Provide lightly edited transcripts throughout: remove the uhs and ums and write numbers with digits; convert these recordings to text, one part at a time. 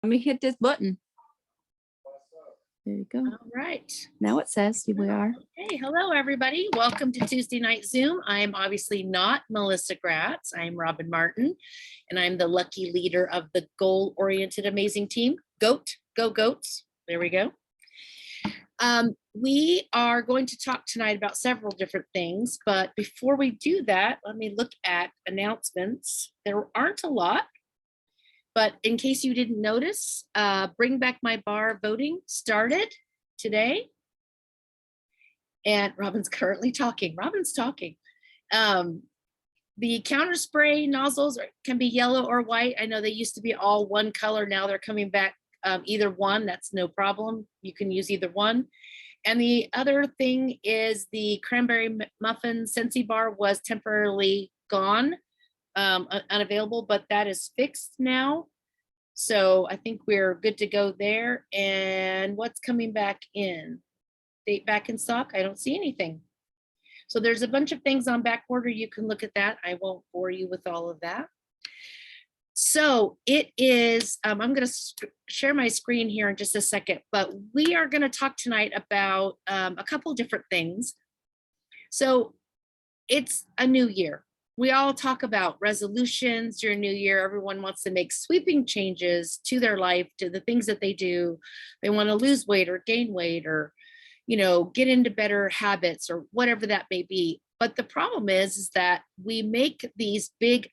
me hit this button. There you go. All right. Now it says here we are. Hey, hello, everybody. Welcome to Tuesday Night Zoom. I am obviously not Melissa Gratz. I'm Robin Martin, and I'm the lucky leader of the goal-oriented amazing team. GOAT, go Goats. There we go. We are going to talk tonight about several different things, but before we do that, let me look at announcements. There aren't a lot, but in case you didn't notice, Bring Back My Bar voting started today. And Robin's currently talking. Robin's talking. The counter spray nozzles can be yellow or white. I know they used to be all one color. Now they're coming back either one. That's no problem. You can use either one. And the other thing is the cranberry muffin Scentsy bar was temporarily gone, unavailable, but that is fixed now. So I think we're good to go there. And what's coming back in? Date back in stock? I don't see anything. So there's a bunch of things on back order. You can look at that. I won't bore you with all of that. So it is, I'm going to share my screen here in just a second, but we are going to talk tonight about a couple different things. So it's a new year. We all talk about resolutions during New Year. Everyone wants to make sweeping changes to their life, to the things that they do. They want to lose weight or gain weight or, you know, get into better habits or whatever that may be. But the problem is that we make these big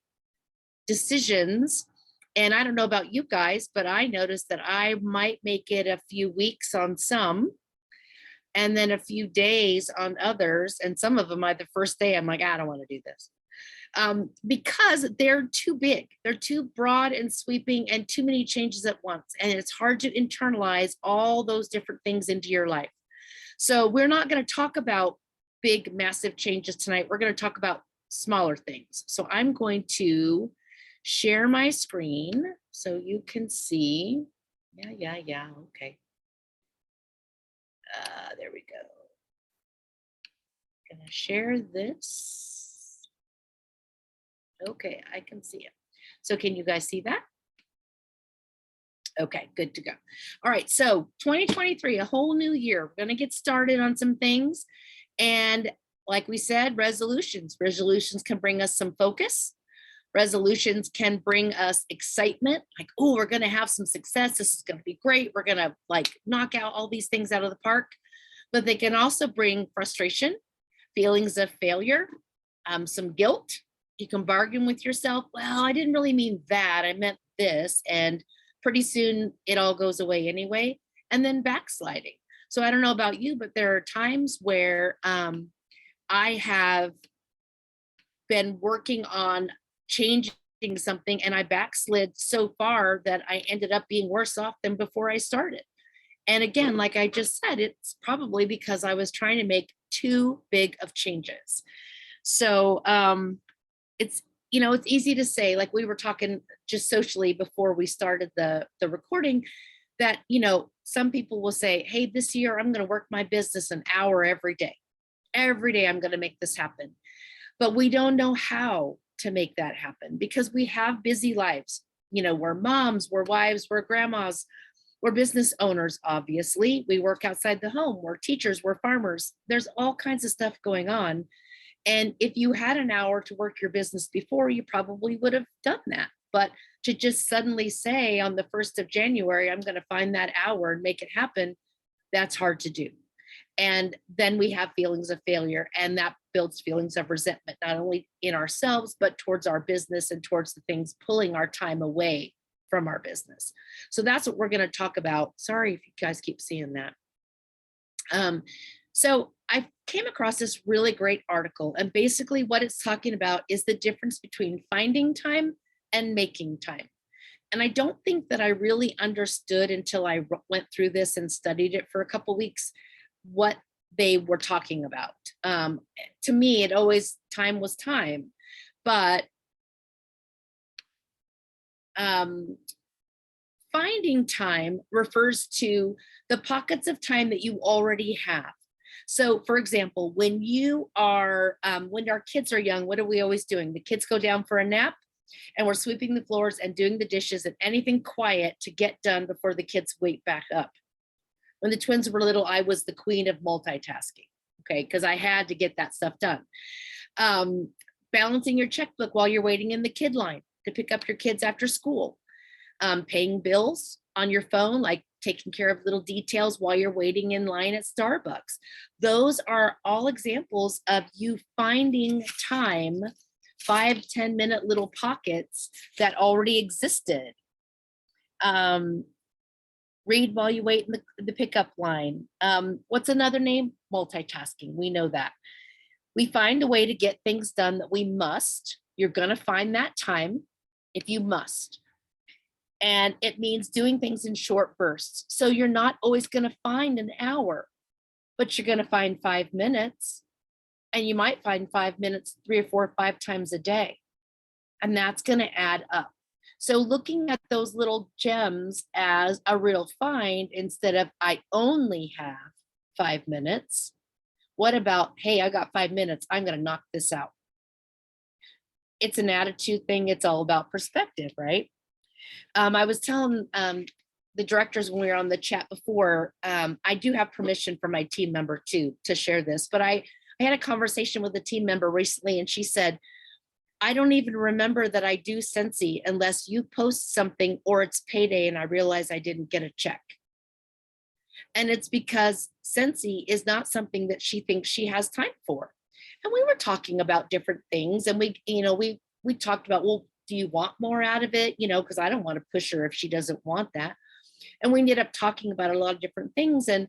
decisions. And I don't know about you guys, but I noticed that I might make it a few weeks on some, and then a few days on others. And some of them, the first day, I'm like, I don't want to do this. Because they're too big, they're too broad and sweeping and too many changes at once. And it's hard to internalize all those different things into your life. So we're not going to talk about big, massive changes tonight. We're going to talk about smaller things. So I'm going to share my screen so you can see. Yeah. Okay. There we go. Gonna share this. Okay, I can see it. So can you guys see that? Okay, good to go. All right, so 2023, a whole new year. We're gonna get started on some things. And like we said, resolutions. Resolutions can bring us some focus. Resolutions can bring us excitement, like, oh, we're gonna have some success. This is gonna be great. We're gonna like knock out all these things out of the park. But they can also bring frustration, feelings of failure, some guilt. You can bargain with yourself. Well, I didn't really mean that. I meant this. And pretty soon it all goes away anyway. And then backsliding. So I don't know about you, but there are times where I have been working on changing something and I backslid so far that I ended up being worse off than before I started. And again, like I just said, it's probably because I was trying to make too big of changes. So it's, you know, it's easy to say, like we were talking just socially before we started the recording, that, you know, some people will say, hey, this year I'm going to work my business an hour every day. Every day I'm going to make this happen. But we don't know how to make that happen because we have busy lives. You know, we're moms, we're wives, we're grandmas, we're business owners, obviously. We work outside the home, we're teachers, we're farmers. There's all kinds of stuff going on. And if you had an hour to work your business before, you probably would have done that. But to just suddenly say on the 1st of January, I'm going to find that hour and make it happen, that's hard to do. And then we have feelings of failure, and that builds feelings of resentment, not only in ourselves, but towards our business and towards the things pulling our time away from our business. So that's what we're going to talk about. Sorry if you guys keep seeing that. So I came across this really great article, and basically what it's talking about is the difference between finding time and making time. And I don't think that I really understood until I went through this and studied it for a couple weeks what they were talking about. To me, it always, time was time, but finding time refers to the pockets of time that you already have. So for example, when you are, when our kids are young, what are we always doing? The kids go down for a nap. And we're sweeping the floors and doing the dishes and anything quiet to get done before the kids wake back up. When the twins were little, I was the queen of multitasking, okay, because I had to get that stuff done. Balancing your checkbook while you're waiting in the kid line to pick up your kids after school. Paying bills on your phone, like taking care of little details while you're waiting in line at Starbucks. Those are all examples of you finding time, 5-10 minute little pockets that already existed. Read while you wait in the pickup line. What's another name? Multitasking. We know that. We find a way to get things done that we must. You're going to find that time if you must. And it means doing things in short bursts. So you're not always going to find an hour, but you're going to find 5 minutes. And you might find 5 minutes 3 or 4 or 5 times a day. And that's going to add up. So looking at those little gems as a real find instead of I only have 5 minutes. What about, hey, I got 5 minutes. I'm going to knock this out. It's an attitude thing. It's all about perspective, right? I was telling the directors when we were on the chat before, I do have permission from my team member too to share this, but I had a conversation with a team member recently and she said, I don't even remember that I do Scentsy unless you post something or it's payday and I realize I didn't get a check. And it's because Scentsy is not something that she thinks she has time for. And we were talking about different things and we talked about, well, do you want more out of it? Because I don't want to push her if she doesn't want that. And we ended up talking about a lot of different things. And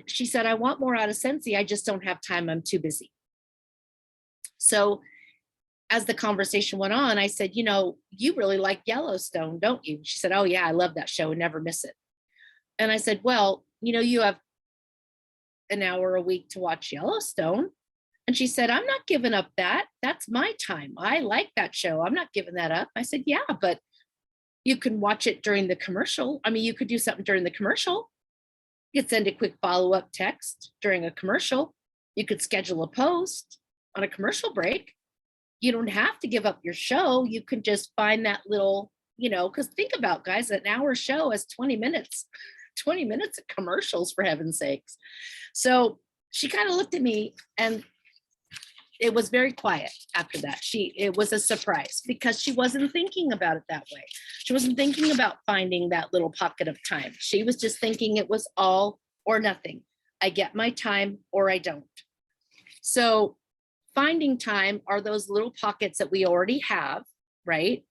she said, I want more out of Scentsy. I just don't have time. I'm too busy. So as the conversation went on, I said, you really like Yellowstone, don't you? She said, oh yeah, I love that show and never miss it. And I said, well, you have an hour a week to watch Yellowstone. And she said, I'm not giving up that. That's my time. I like that show. I'm not giving that up. I said, yeah, but you can watch it during the commercial. I mean, you could do something during the commercial. You could send a quick follow-up text during a commercial. You could schedule a post on a commercial break. You don't have to give up your show. You can just find that little, because think about, guys, an hour show has 20 minutes of commercials, for heaven's sakes. So she kind of looked at me and it was very quiet after that. It was a surprise because she wasn't thinking about it that way. She wasn't thinking about finding that little pocket of time. She was just thinking it was all or nothing. I get my time or I don't. So finding time are those little pockets that we already have, right?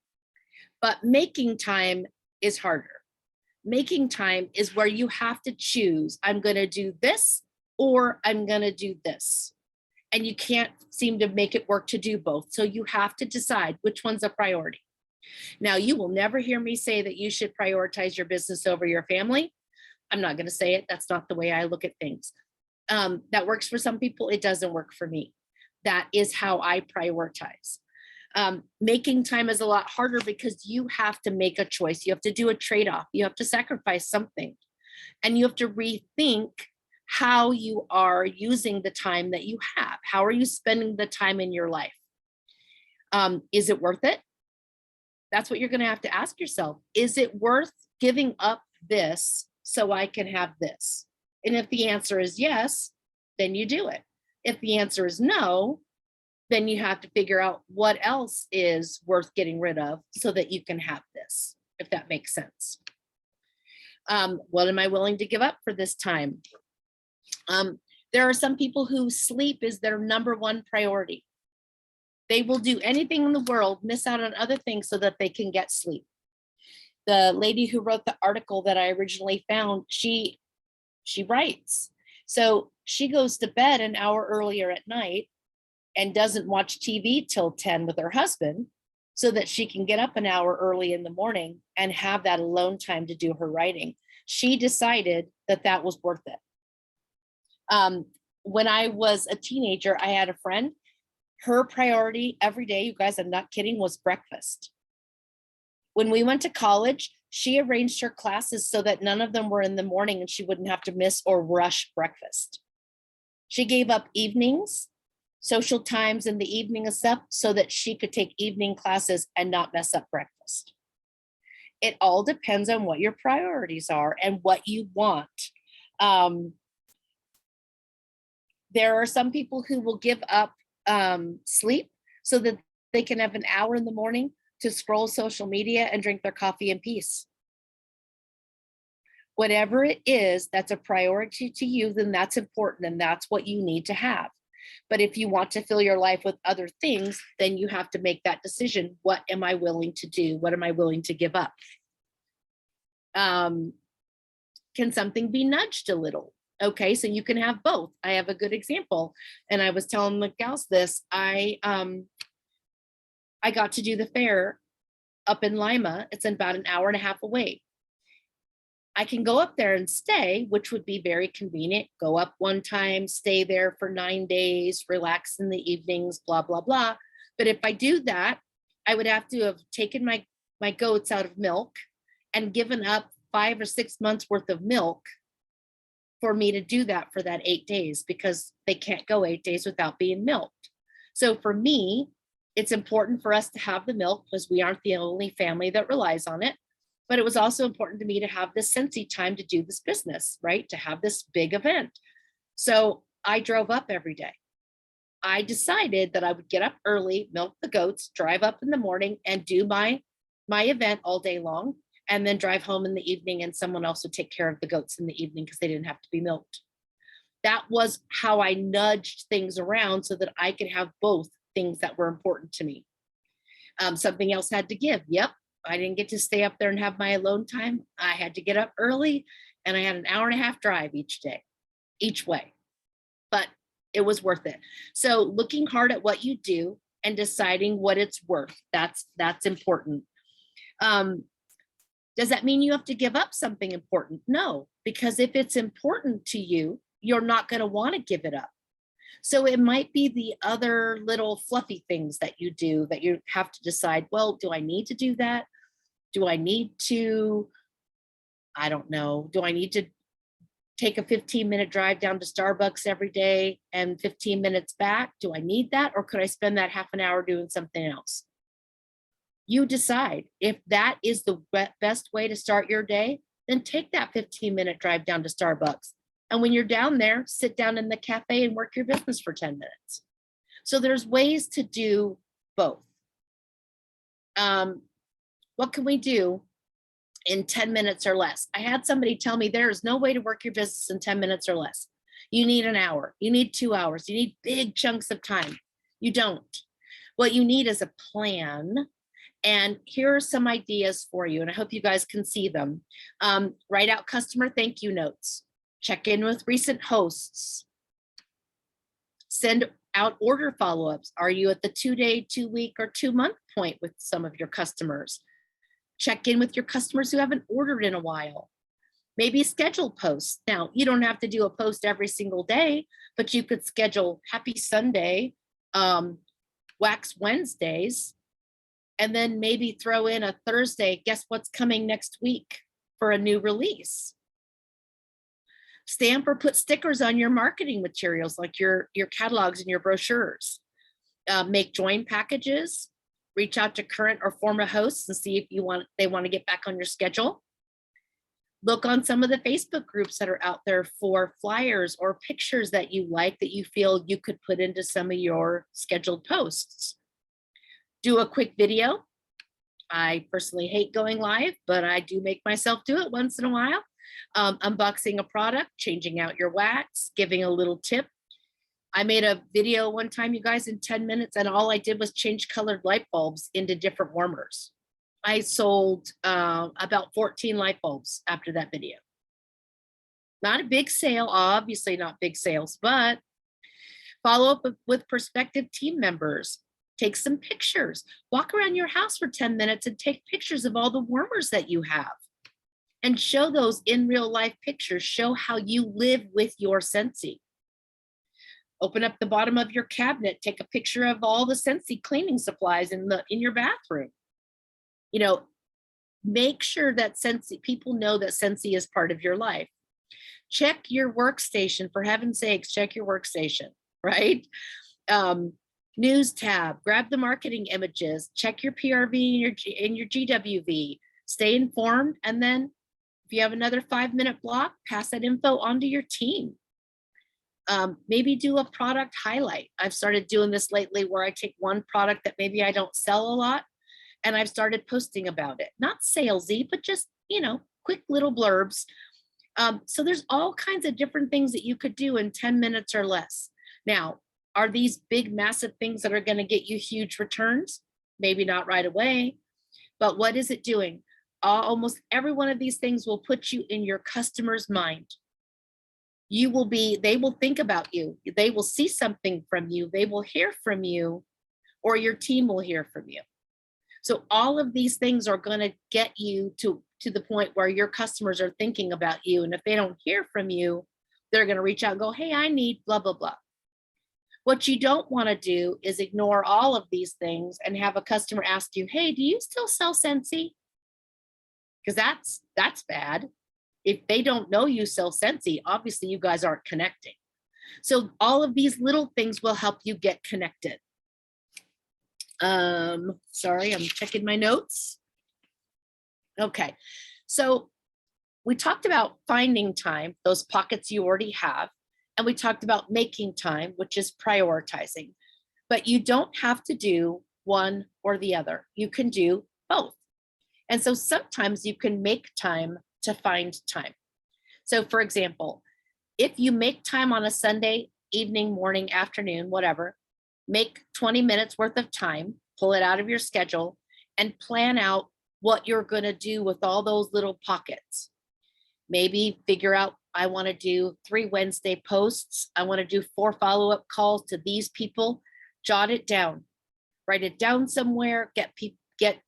But making time is harder. Making time is where you have to choose, I'm going to do this or I'm going to do this. And you can't seem to make it work to do both. So you have to decide which one's a priority. Now, you will never hear me say that you should prioritize your business over your family. I'm not going to say it. That's not the way I look at things. That works for some people. It doesn't work for me. That is how I prioritize. Making time is a lot harder because you have to make a choice. You have to do a trade-off. You have to sacrifice something. And you have to rethink how you are using the time that you have. How are you spending the time in your life? Is it worth it? That's what you're going to have to ask yourself. Is it worth giving up this so I can have this? And if the answer is yes, then you do it. If the answer is no, then you have to figure out what else is worth getting rid of so that you can have this, if that makes sense. What am I willing to give up for this time? There are some people who sleep is their number one priority. They will do anything in the world, miss out on other things so that they can get sleep. The lady who wrote the article that I originally found, she writes. So she goes to bed an hour earlier at night and doesn't watch TV till 10 with her husband so that she can get up an hour early in the morning and have that alone time to do her writing. She decided that that was worth it. When I was a teenager, I had a friend, her priority every day, you guys, I'm not kidding, was breakfast. When we went to college, she arranged her classes so that none of them were in the morning and she wouldn't have to miss or rush breakfast. She gave up evenings social times in the evening and stuff so that she could take evening classes and not mess up breakfast. It all depends on what your priorities are and what you want. There are some people who will give up sleep so that they can have an hour in the morning to scroll social media and drink their coffee in peace. Whatever it is that's a priority to you, then that's important and that's what you need to have. But if you want to fill your life with other things, then you have to make that decision. What am I willing to do? What am I willing to give up? Can something be nudged a little? Okay, so you can have both. I have a good example. And I was telling the gals this. I got to do the fair up in Lima. It's about an hour and a half away. I can go up there and stay, which would be very convenient. Go up one time, stay there for 9 days, relax in the evenings, blah, blah, blah. But if I do that, I would have to have taken my goats out of milk and given up 5 or 6 months worth of milk for me to do that for that 8 days, because they can't go 8 days without being milked. So for me, it's important for us to have the milk because we aren't the only family that relies on it. But it was also important to me to have this Scentsy time to do this business, right? To have this big event. So I drove up every day. I decided that I would get up early, milk the goats, drive up in the morning and do my event all day long, and then drive home in the evening, and someone else would take care of the goats in the evening because they didn't have to be milked. That was how I nudged things around so that I could have both things that were important to me. Something else had to give. Yep. I didn't get to stay up there and have my alone time. I had to get up early, and I had an hour and a half drive each day, each way, but it was worth it. So looking hard at what you do and deciding what it's worth, that's important. Does that mean you have to give up something important? No, because if it's important to you, you're not going to want to give it up. So it might be the other little fluffy things that you do that you have to decide, well, do I need to do that? Do I need to, I don't know, do I need to take a 15-minute drive down to Starbucks every day and 15 minutes back? Do I need that? Or could I spend that half an hour doing something else? You decide. If that is the best way to start your day, then take that 15-minute drive down to Starbucks. And when you're down there, sit down in the cafe and work your business for 10 minutes. So there's ways to do both. What can we do in 10 minutes or less? I had somebody tell me there is no way to work your business in 10 minutes or less. You need an hour, you need 2 hours, you need big chunks of time. You don't. What you need is a plan. And here are some ideas for you, and I hope you guys can see them. Write out customer thank you notes. Check in with recent hosts. Send out order follow-ups. Are you at the 2-day, 2-week, or 2-month point with some of your customers? Check in with your customers who haven't ordered in a while. Maybe schedule posts. Now, you don't have to do a post every single day, but you could schedule Happy Sunday, Wax Wednesdays, and then maybe throw in a Thursday, guess what's coming next week for a new release. Stamp or put stickers on your marketing materials, like your catalogs and your brochures. Make join packages. Reach out to current or former hosts and see if they want to get back on your schedule. Look on some of the Facebook groups that are out there for flyers or pictures that you like that you feel you could put into some of your scheduled posts. Do a quick video. I personally hate going live, but I do make myself do it once in a while. Unboxing a product, changing out your wax, giving a little tip. I made a video one time, you guys, in 10 minutes, and all I did was change colored light bulbs into different warmers. I sold about 14 light bulbs after that video. Not a big sale, obviously not big sales, but follow up with prospective team members. Take some pictures. Walk around your house for 10 minutes and take pictures of all the warmers that you have. And show those in real life pictures. Show how you live with your Scentsy. Open up the bottom of your cabinet. Take a picture of all the Scentsy cleaning supplies in your bathroom. You know, make sure that people know that Scentsy is part of your life. Check your workstation, for heaven's sakes, check your workstation, right? News tab, grab the marketing images, check your PRV and your GWV, stay informed, and then if you have another 5-minute block, pass that info on to your team. Maybe do a product highlight. I've started doing this lately where I take one product that maybe I don't sell a lot and I've started posting about it. Not salesy, but just, quick little blurbs. So there's all kinds of different things that you could do in 10 minutes or less. Now, are these big, massive things that are going to get you huge returns? Maybe not right away, but what is it doing? Almost every one of these things will put you in your customer's mind. They will think about you. They will see something from you. They will hear from you, or your team will hear from you. So all of these things are going to get you to the point where your customers are thinking about you. And if they don't hear from you, they're going to reach out and go, hey, I need blah, blah, blah. What you don't want to do is ignore all of these things and have a customer ask you, hey, do you still sell Scentsy? Because that's bad. If they don't know you sell Scentsy, obviously you guys aren't connecting. So all of these little things will help you get connected. Sorry, I'm checking my notes. Okay, so we talked about finding time, those pockets you already have, and we talked about making time, which is prioritizing. But you don't have to do one or the other. You can do both. And so sometimes you can make time to find time. So for example, if you make time on a Sunday evening, morning, afternoon, whatever, make 20 minutes worth of time, pull it out of your schedule, and plan out what you're going to do with all those little pockets. Maybe figure out, I want to do 3 Wednesday posts. I want to do 4 follow-up calls to these people. Jot it down, write it down somewhere, get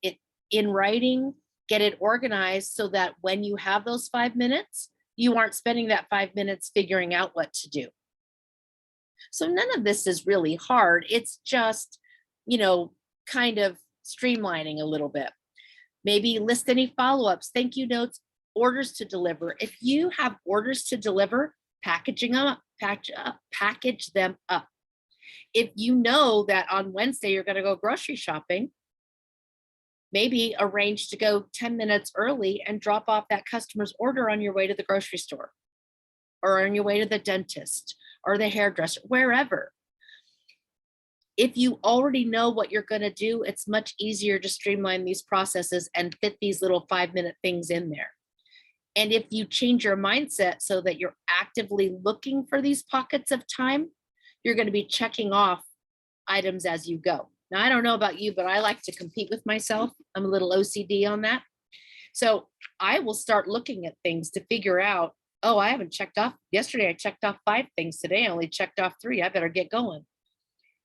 it in writing, get it organized so that when you have those 5 minutes, you aren't spending that 5 minutes figuring out what to do. So none of this is really hard. It's just, kind of streamlining a little bit. Maybe list any follow-ups, thank you notes, orders to deliver. If you have orders to deliver, package them up. If you know that on Wednesday you're going to go grocery shopping, maybe arrange to go 10 minutes early and drop off that customer's order on your way to the grocery store or on your way to the dentist or the hairdresser, wherever. If you already know what you're going to do, it's much easier to streamline these processes and fit these little 5-minute things in there. And if you change your mindset so that you're actively looking for these pockets of time, you're going to be checking off items as you go. Now, I don't know about you, but I like to compete with myself. I'm a little OCD on that. So I will start looking at things to figure out, oh, I haven't checked off. Yesterday, I checked off 5 things. Today, I only checked off 3. I better get going.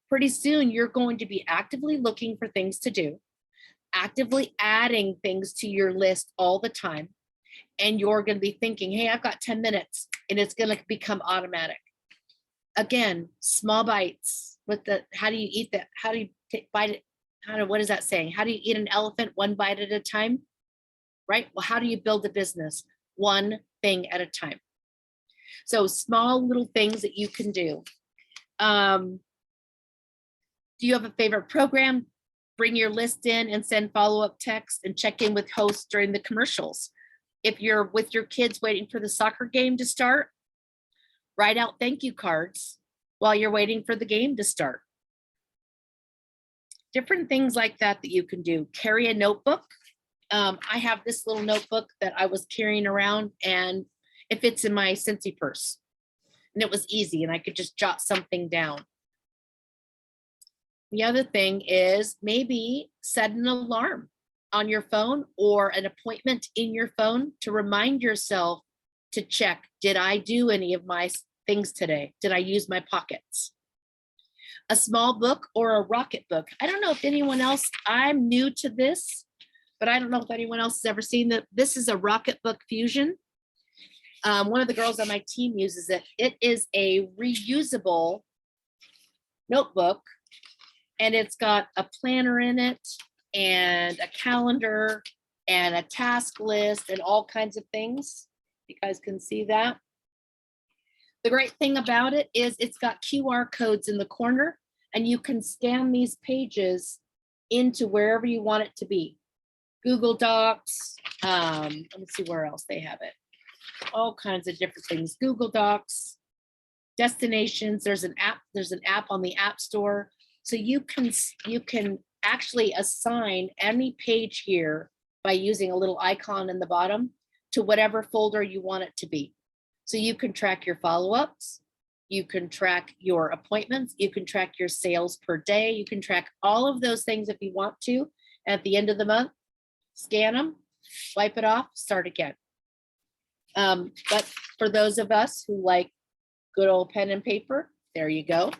Pretty soon, you're going to be actively looking for things to do, actively adding things to your list all the time. And you're going to be thinking, hey, I've got 10 minutes, and it's going to become automatic. Again, small bites. How do you eat that? How do you bite it? What is that saying? How do you eat an elephant 1 bite at a time? Right? Well, how do you build a business? 1 thing at a time. So small little things that you can do. Do you have a favorite program? Bring your list in and send follow-up text and check in with hosts during the commercials. If you're with your kids waiting for the soccer game to start, write out thank you cards while you're waiting for the game to start. Different things like that you can do. Carry a notebook. I have this little notebook that I was carrying around, and it fits in my Scentsy purse. And it was easy, and I could just jot something down. The other thing is maybe set an alarm on your phone or an appointment in your phone to remind yourself to check, did I do any of my things today? Did I use my pockets? A small book or a rocket book. I don't know if anyone else, I'm new to this, but I don't know if anyone else has ever seen that. This is a Rocket Book Fusion. One of the girls on my team uses it. It is a reusable notebook, and it's got a planner in it and a calendar and a task list and all kinds of things. You guys can see that. The great thing about it is it's got QR codes in the corner and you can scan these pages into wherever you want it to be. Google Docs, let me see where else they have it. All kinds of different things. Google Docs, destinations, there's an app on the App Store. So you can actually assign any page here by using a little icon in the bottom to whatever folder you want it to be. So you can track your follow-ups, you can track your appointments, you can track your sales per day, you can track all of those things if you want to. At the end of the month, scan them, wipe it off, start again. But for those of us who like good old pen and paper, there you go.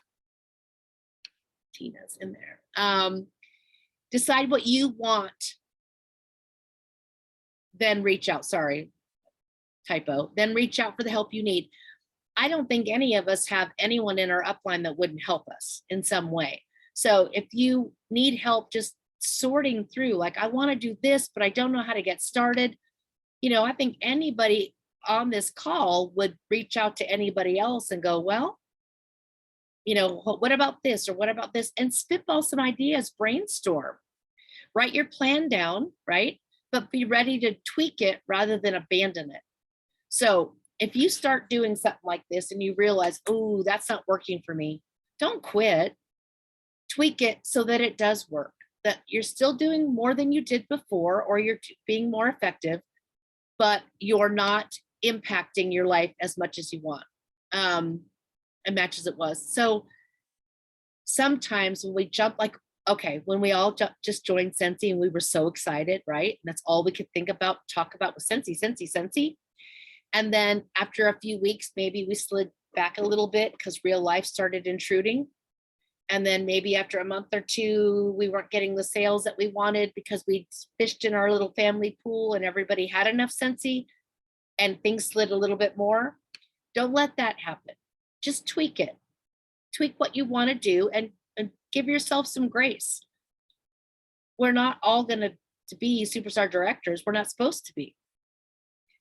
Tina's in there. Decide what you want, then reach out. Sorry, typo. Then reach out for the help you need. I don't think any of us have anyone in our upline that wouldn't help us in some way. So if you need help just sorting through, like, I want to do this, but I don't know how to get started, you know, I think anybody on this call would reach out to anybody else and go, well, you know, what about this or what about this? And spitball some ideas, brainstorm, write your plan down, right? But be ready to tweak it rather than abandon it. So if you start doing something like this and you realize, oh, that's not working for me, don't quit. Tweak it so that it does work, that you're still doing more than you did before, or you're being more effective, but you're not impacting your life as much as you want, and much as it was. So sometimes when we jump, like, okay, when we all just joined Scentsy and we were so excited, right? And that's all we could think about, talk about was Scentsy. And then after a few weeks, maybe we slid back a little bit because real life started intruding. And then maybe after a month or two, we weren't getting the sales that we wanted because we fished in our little family pool and everybody had enough Scentsy and things slid a little bit more. Don't let that happen. Just tweak it. Tweak what you want to do and give yourself some grace. We're not all going to be superstar directors. We're not supposed to be.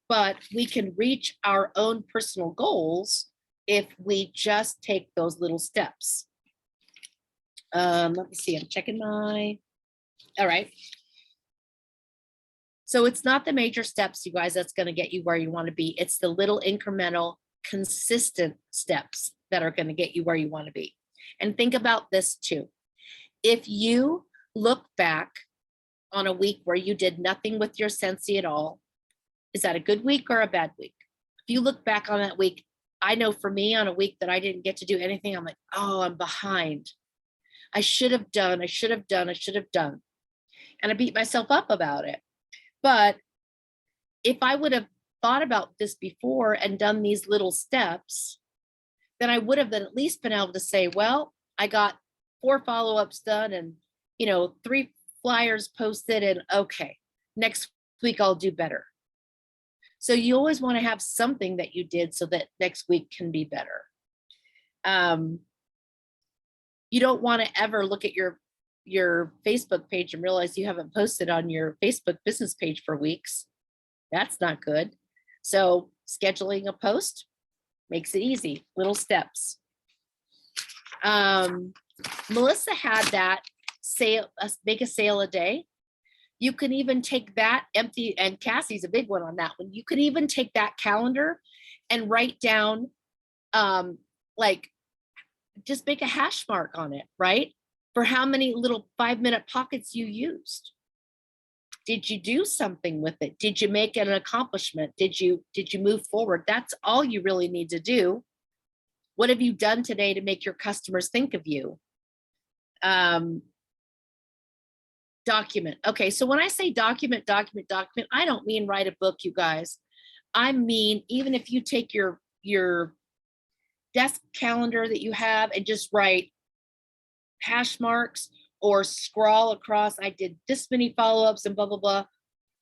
But we can reach our own personal goals if we just take those little steps. Let me see, I'm checking all right. So it's not the major steps, you guys, that's going to get you where you want to be. It's the little incremental, consistent steps that are going to get you where you want to be. And think about this too. If you look back on a week where you did nothing with your Scentsy at all, is that a good week or a bad week? If you look back on that week, I know for me, on a week that I didn't get to do anything, I'm like, oh, I'm behind. I should have done. And I beat myself up about it. But if I would have thought about this before and done these little steps, then I would have at least been able to say, well, I got 4 follow-ups done and, you know, 3 flyers posted, and okay, next week I'll do better. So you always want to have something that you did so that next week can be better. You don't want to ever look at your Facebook page and realize you haven't posted on your Facebook business page for weeks. That's not good. So scheduling a post makes it easy, little steps. Melissa had that sale, make a sale a day. You can even take that empty, and Cassie's a big one on that one. You can even take that calendar and write down, like, just make a hash mark on it, right? For how many little 5-minute pockets you used. Did you do something with it? Did you make an accomplishment? Did you move forward? That's all you really need to do. What have you done today to make your customers think of you? Document. Okay, so when I say document, I don't mean write a book, you guys. I mean, even if you take your desk calendar that you have and just write hash marks or scroll across, I did this many follow-ups and blah, blah, blah.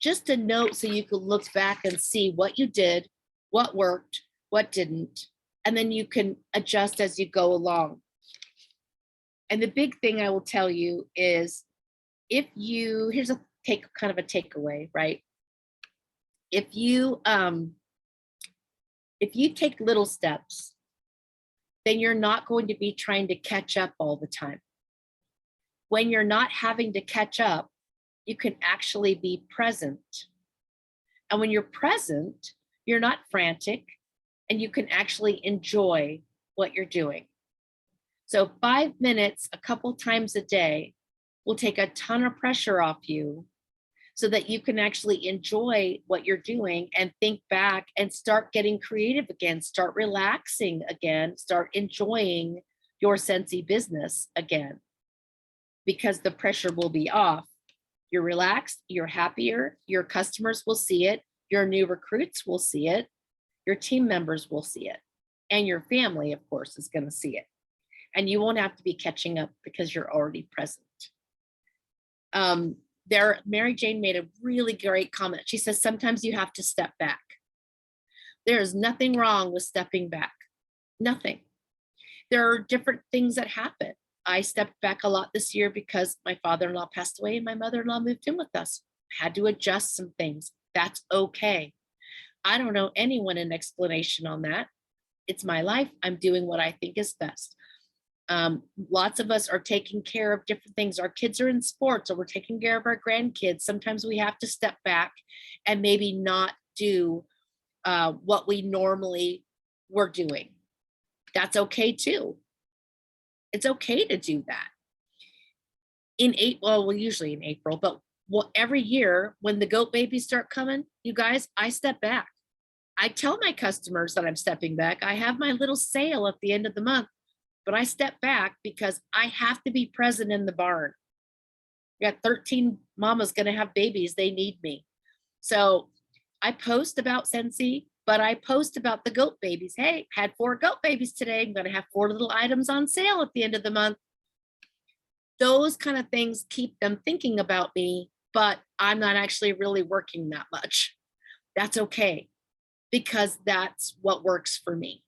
Just a note so you can look back and see what you did, what worked, what didn't, and then you can adjust as you go along. And the big thing I will tell you is, here's a kind of a takeaway, right? If you take little steps then you're not going to be trying to catch up all the time. When you're not having to catch up, you can actually be present. And when you're present, you're not frantic and you can actually enjoy what you're doing. So 5 minutes a couple times a day will take a ton of pressure off you so that you can actually enjoy what you're doing and think back and start getting creative again, start relaxing again, start enjoying your Scentsy business again, because the pressure will be off. You're relaxed, you're happier, your customers will see it, your new recruits will see it, your team members will see it, and your family, of course, is going to see it. And you won't have to be catching up because you're already present. Mary Jane made a really great comment. She says, sometimes you have to step back. There is nothing wrong with stepping back. Nothing. There are different things that happen. I stepped back a lot this year because my father-in-law passed away and my mother-in-law moved in with us. I had to adjust some things. That's okay. I don't know anyone an explanation on that. It's my life. I'm doing what I think is best. Lots of us are taking care of different things. Our kids are in sports, or we're taking care of our grandkids. Sometimes we have to step back and maybe not do what we normally were doing. That's okay too. It's okay to do that. Well, usually in April, but every year when the goat babies start coming, you guys, I step back. I tell my customers that I'm stepping back. I have my little sale at the end of the month, but I step back because I have to be present in the barn. We got 13 mamas going to have babies. They need me. So I post about Scentsy, but I post about the goat babies. Hey, had 4 goat babies today. I'm going to have 4 little items on sale at the end of the month. Those kind of things keep them thinking about me, but I'm not actually really working that much. That's okay, because that's what works for me.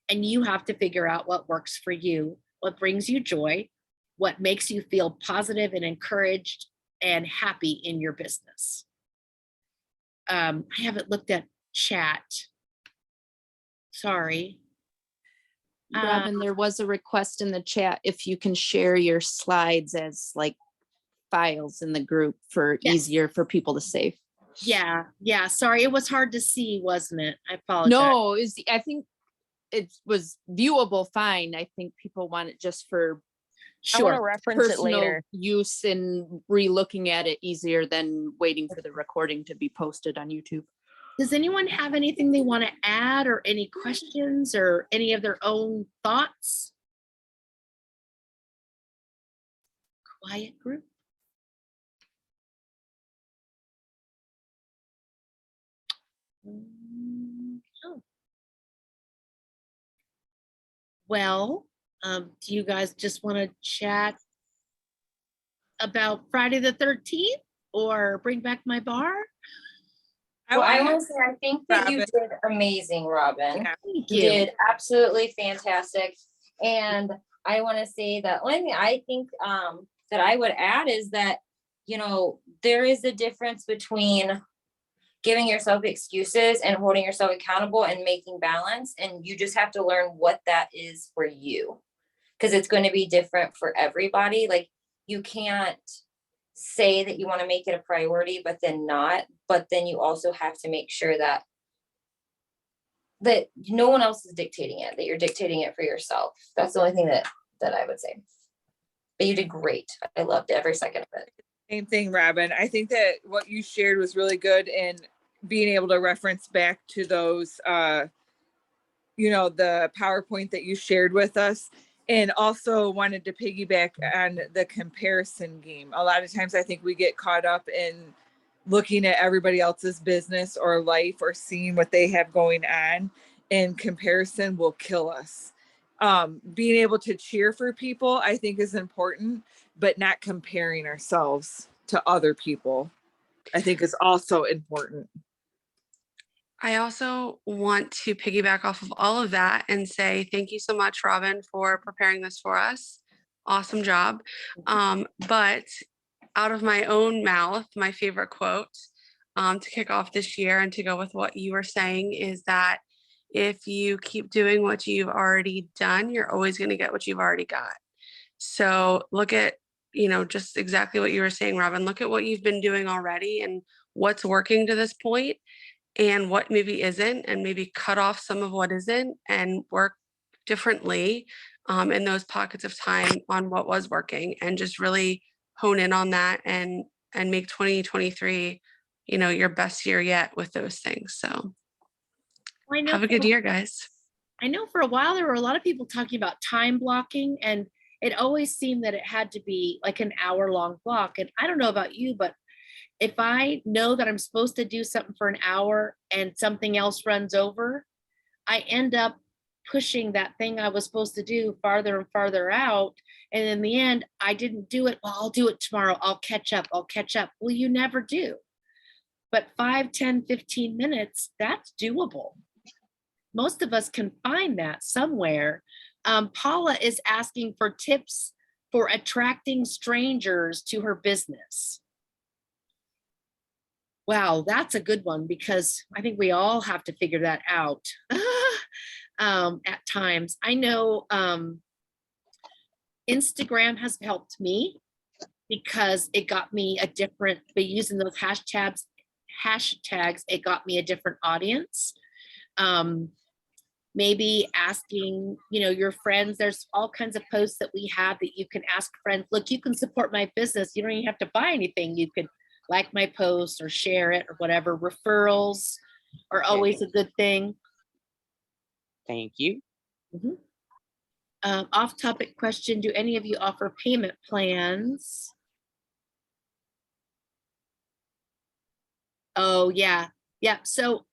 And you have to figure out what works for you, what brings you joy, what makes you feel positive and encouraged and happy in your business. I haven't looked at chat. Sorry. Robin, there was a request in the chat if you can share your slides as like files in the group for easier for people to save. Yeah. Sorry, it was hard to see, wasn't it? I apologize. No, I think it was viewable fine. I think people want it just for I want to Sure. reference it personal later. use and re-looking at it easier than waiting for the recording to be posted on YouTube. Does anyone have anything they want to add, or any questions, or any of their own thoughts? Quiet group. Oh. Well, do you guys just want to chat about Friday the 13th or bring back my bar? Well, I want to say, I think that you did amazing, Robin. Thank You you. did absolutely fantastic. And I want to say that only thing I think that I would add is that, you know, there is a difference between giving yourself excuses and holding yourself accountable and making balance. And you just have to learn what that is for you, because it's going to be different for everybody. Like, you can't say that you want to make it a priority, but then not. But then you also have to make sure that no one else is dictating it, that you're dictating it for yourself. That's the only thing that I would say. But you did great. I loved every second of it. Same thing, Robin. I think that what you shared was really good, and being able to reference back to those, you know, the PowerPoint that you shared with us. And also wanted to piggyback on the comparison game. A lot of times I think we get caught up in looking at everybody else's business or life or seeing what they have going on, and comparison will kill us. Being able to cheer for people, I think, is important, but not comparing ourselves to other people, I think, is also important. I also want to piggyback off of all of that and say thank you so much, Robin, for preparing this for us. Awesome job. But out of my own mouth, my favorite quote to kick off this year and to go with what you were saying is that if you keep doing what you've already done, you're always going to get what you've already got. So look at, just exactly what you were saying, Robin. Look at what you've been doing already and what's working to this point and what maybe isn't, and maybe cut off some of what isn't and work differently in those pockets of time on what was working, and just really hone in on that and make 2023, your best year yet with those things. So I know have a good year, guys. I know for a while there were a lot of people talking about time blocking, and it always seemed that it had to be like an hour-long block. And I don't know about you, but if I know that I'm supposed to do something for an hour and something else runs over, I end up pushing that thing I was supposed to do farther and farther out. And in the end, I didn't do it. Well, I'll do it tomorrow. I'll catch up. Well, you never do. But 5, 10, 15 minutes, that's doable. Most of us can find that somewhere. Paula is asking for tips for attracting strangers to her business. Wow, that's a good one, because I think we all have to figure that out at times. I know Instagram has helped me because it got me a different, by using those hashtags, it got me a different audience. Maybe asking, your friends, there's all kinds of posts that we have that you can ask friends, look, you can support my business. You don't even have to buy anything. You could like my post or share it or whatever. Referrals are always a good thing. Thank you. Off topic question. Do any of you offer payment plans? Oh yeah. Yeah. So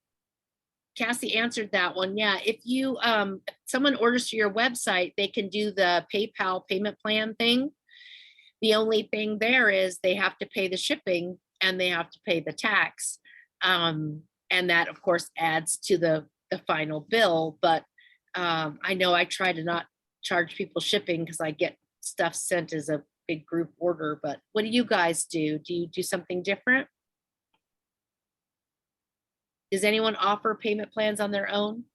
Cassie answered that one. Yeah. If you, if someone orders to your website, they can do the PayPal payment plan thing. The only thing there is they have to pay the shipping and they have to pay the tax. And that of course adds to the final bill. But I know I try to not charge people shipping because I get stuff sent as a big group order. But what do you guys do? Do you do something different? Does anyone offer payment plans on their own?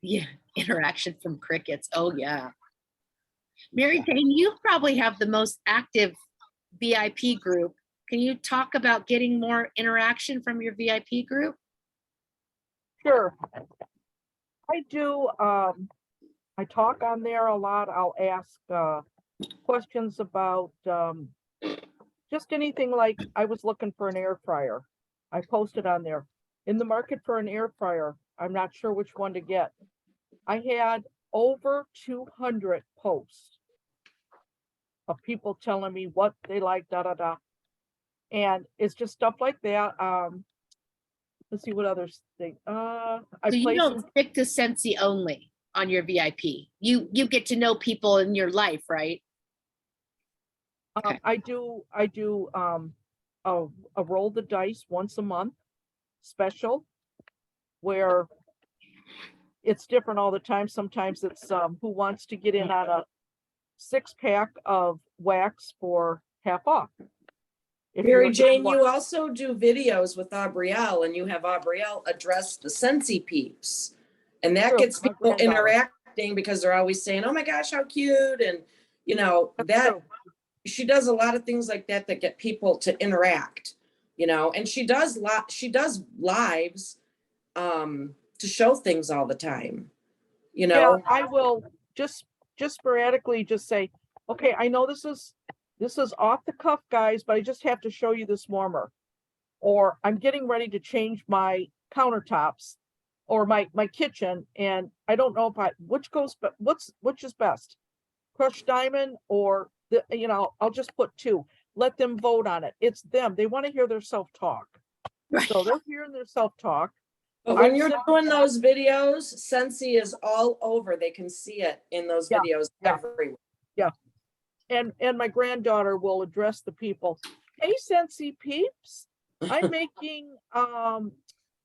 Yeah, interaction from crickets. Oh yeah. Mary Jane, you probably have the most active VIP group. Can you talk about getting more interaction from your VIP group? Sure. I do. I talk on there a lot. I'll ask questions about just anything. Like I was looking for an air fryer. I posted on there, in the market for an air fryer. I'm not sure which one to get. I had over 200 posts of people telling me what they like, and it's just stuff like that. Let's see what others think. So you don't stick to Scentsy only on your VIP. You get to know people in your life, right? Okay. I do a roll the dice once a month special, where it's different all the time. Sometimes it's who wants to get in on a 6-pack of wax for half off. Mary Jane, you also do videos with Aubrielle, and you have Aubrielle address the Scentsy peeps. And that gets people interacting because they're always saying, oh my gosh, how cute. And she does a lot of things like that get people to interact, and she does lives to show things all the time, Yeah, I will just sporadically just say, okay, I know this is off the cuff, guys, but I just have to show you this warmer, or I'm getting ready to change my countertops or my kitchen, and I don't know which is best, crushed diamond or I'll just put 2. Let them vote on it. It's them. They want to hear their self-talk. Right. So they're hearing their self-talk. But when you're doing those videos, Scentsy is all over. They can see it in those videos everywhere. Yeah. And my granddaughter will address the people. Hey, Scentsy peeps, I'm making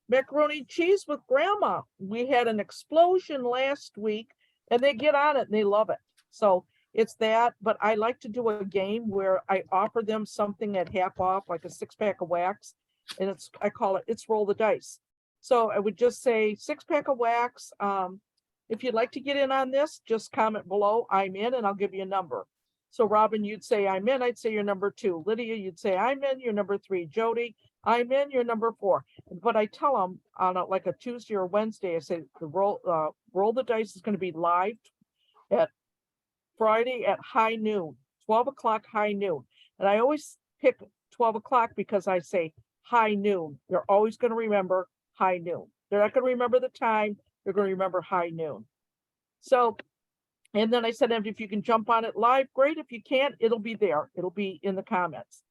macaroni cheese with grandma. We had an explosion last week, and they get on it and they love it. So it's that, but I like to do a game where I offer them something at half off, like a 6-pack of wax, and I call it, it's roll the dice. So I would just say 6-pack of wax. If you'd like to get in on this, just comment below, I'm in, and I'll give you a number. So Robin, you'd say I'm in, I'd say you're number 2. Lydia, you'd say I'm in, you're number 3. Jody, I'm in, you're number 4. But I tell them on like a Tuesday or Wednesday, I say the roll the dice is going to be live at Friday at high noon, 12 o'clock high noon. And I always pick 12 o'clock because I say high noon. They're always going to remember high noon. They're not going to remember the time. They're going to remember high noon. So, and then I said, if you can jump on it live, great. If you can't, it'll be there. It'll be in the comments.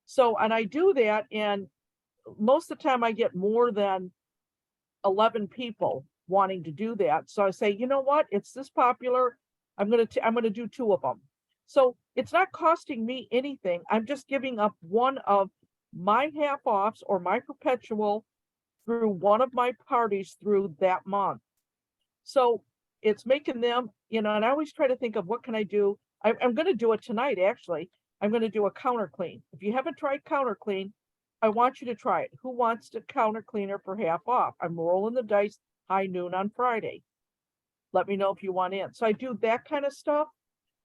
So, and I do that, and most of the time I get more than 11 people wanting to do that. So I say, you know what? It's this popular. I'm going to do 2 of them. So it's not costing me anything. I'm just giving up one of my half offs or my perpetual through one of my parties through that month. So it's making them, and I always try to think of what can I do. I'm going to do it tonight, actually. I'm going to do a counter clean. If you haven't tried counter clean, I want you to try it. Who wants to counter cleaner for half off? I'm rolling the dice high noon on Friday. Let me know if you want in. So I do that kind of stuff,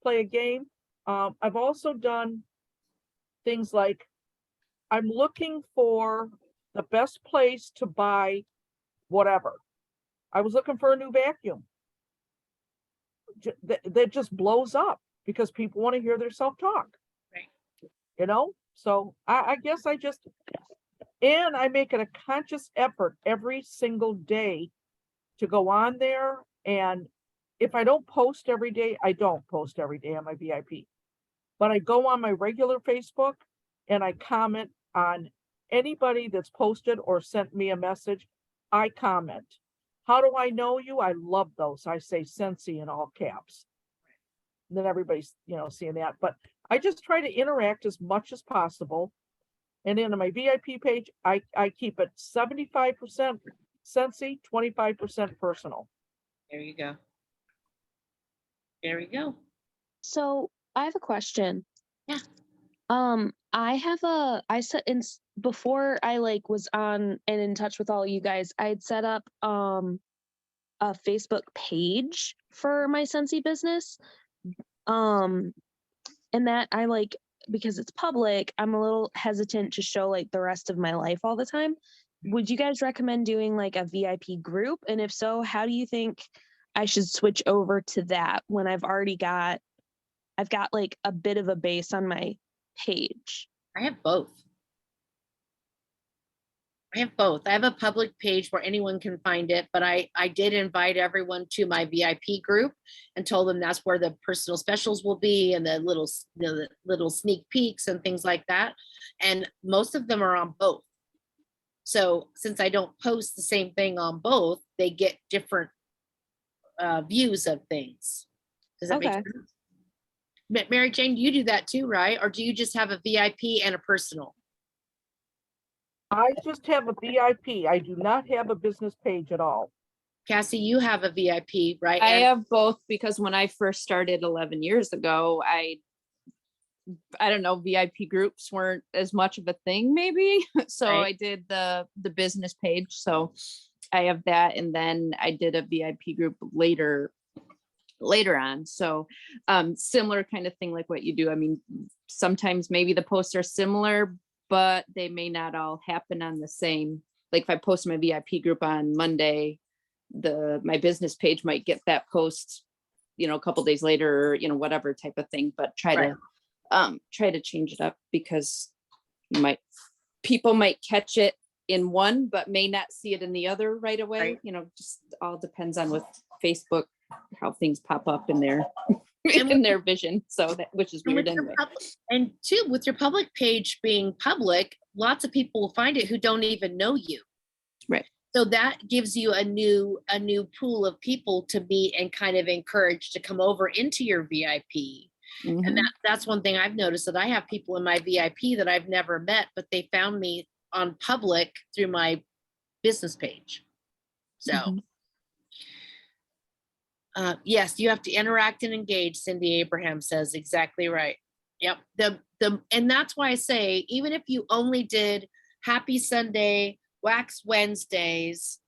play a game. I've also done things like I'm looking for the best place to buy whatever. I was looking for a new vacuum. That just blows up because people want to hear their self-talk. Right. So I guess I make it a conscious effort every single day to go on there. And if I don't post every day, I don't post every day on my VIP. But I go on my regular Facebook and I comment on anybody that's posted or sent me a message. I comment. How do I know you? I love those. I say Scentsy in all caps. And then everybody's, seeing that. But I just try to interact as much as possible. And then on my VIP page, I keep it 75% Scentsy, 25% personal. There you go. There we go. So I have a question. Yeah. I set in before I was on and in touch with all you guys, I had set up a Facebook page for my Scentsy business. And that I because it's public, I'm a little hesitant to show the rest of my life all the time. Would you guys recommend doing a VIP group? And if so, how do you think I should switch over to that when I've got a bit of a base on my page? I have both. I have a public page where anyone can find it, but I did invite everyone to my VIP group and told them that's where the personal specials will be and the little sneak peeks and things like that. And most of them are on both. So since I don't post the same thing on both, they get different views of things. Does that make sense? Mary Jane, you do that too, right? Or do you just have a VIP and a personal? I just have a VIP. I do not have a business page at all. Cassie, you have a VIP, right? I have both because when I first started 11 years ago, I don't know, VIP groups weren't as much of a thing maybe. So Right. I did the business page. So I have that. And then I did a VIP group later on. So similar kind of thing like what you do. I mean, sometimes maybe the posts are similar, but they may not all happen on the same. Like if I post my VIP group on Monday, my business page might get that post, a couple days later, or, whatever type of thing, but try to change it up because people might catch it in one, but may not see it in the other right away. Right. Just all depends on with Facebook, how things pop up in their in their vision. So which is weird anyway. And two, with your public page being public, lots of people will find it who don't even know you. Right. So that gives you a new pool of people to meet and kind of encourage to come over into your VIP. Mhm. And that's one thing I've noticed, that I have people in my VIP that I've never met, but they found me on public through my business page. So Mhm. Yes, you have to interact and engage, Cindy Abraham says. Exactly right. Yep. And that's why I say, even if you only did happy Sunday Wax Wednesdays,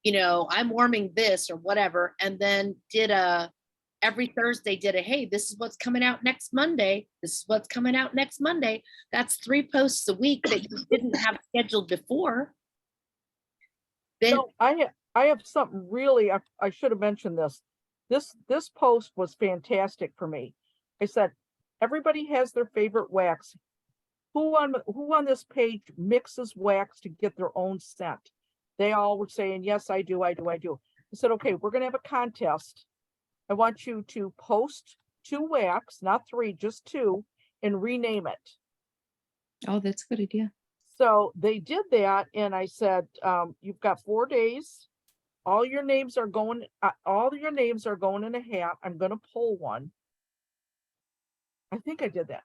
you know, I'm warming this or whatever, and then every Thursday did a, hey, this is what's coming out next Monday. This is what's coming out next Monday. That's 3 posts a week that you didn't have scheduled before. Then No, I have something really, I should have mentioned this. This post was fantastic for me. I said, everybody has their favorite wax. Who on this page mixes wax to get their own scent? They all were saying, yes, I do. I said, okay, we're gonna have a contest. I want you to post 2 wax, not 3, just 2, and rename it. Oh, that's a good idea. So they did that, and I said, you've got 4 days. All your names are going in a hat. I'm gonna pull one. I think I did that.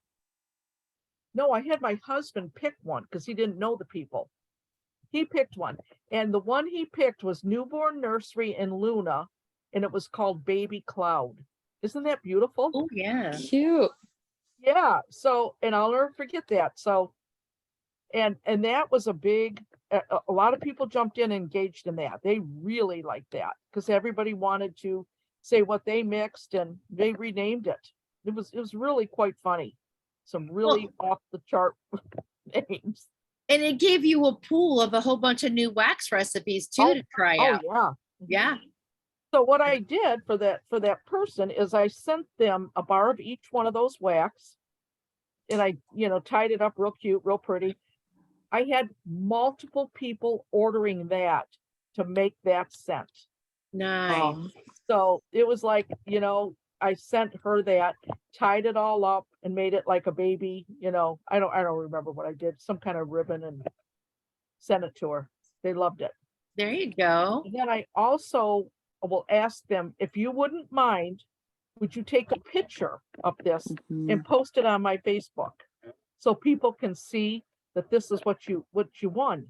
No, I had my husband pick one because he didn't know the people. He picked one, and the one he picked was Newborn Nursery in Luna, and it was called Baby Cloud. Isn't that beautiful? oh yeah. Cute. Yeah. So, and I'll never forget that. So, and that was a big, a lot of people jumped in and engaged in that. They really liked that because everybody wanted to say what they mixed, and they renamed it. It was really quite funny. Some really off the chart names. And it gave you a pool of a whole bunch of new wax recipes too to try out. Yeah. Yeah. So what I did for that person is I sent them a bar of each one of those wax, and I, tied it up real cute, real pretty. I had multiple people ordering that to make that scent. Nice. So it was like, I sent her that, tied it all up and made it like a baby, I don't remember what I did, some kind of ribbon, and sent it to her. They loved it. There you go. And then I also will ask them, if you wouldn't mind, would you take a picture of this and post it on my Facebook so people can see that this is what you won,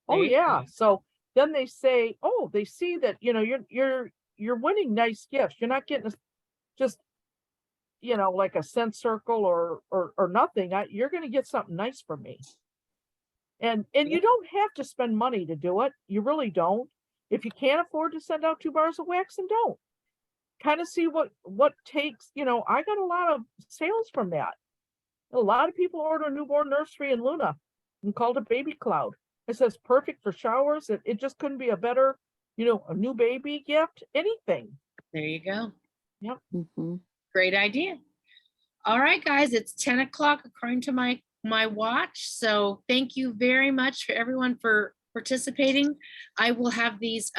Oh yeah. So then they say, they see that, you're winning nice gifts. You're not getting just, like a scent circle or nothing. You're going to get something nice from me. And you don't have to spend money to do it. You really don't. If you can't afford to send out 2 bars of wax, then don't. Kind of see what takes, I got a lot of sales from that. A lot of people order a Newborn Nursery in Luna and called it Baby Cloud. It says perfect for showers. It just couldn't be a better, a new baby gift, anything. There you go. Yep. Great idea. All right, guys, it's 10 o'clock according to my watch. So thank you very much for everyone for participating. I will have these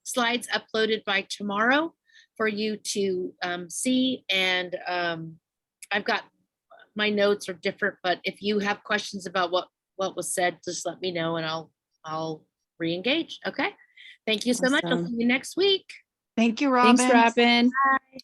slides uploaded by tomorrow for you to see. And I've got, my notes are different, but if you have questions about what was said, just let me know and I'll re-engage. Okay. Thank you so much. I'll see you next week. Thank you, Robin. Thanks, Robin. Bye.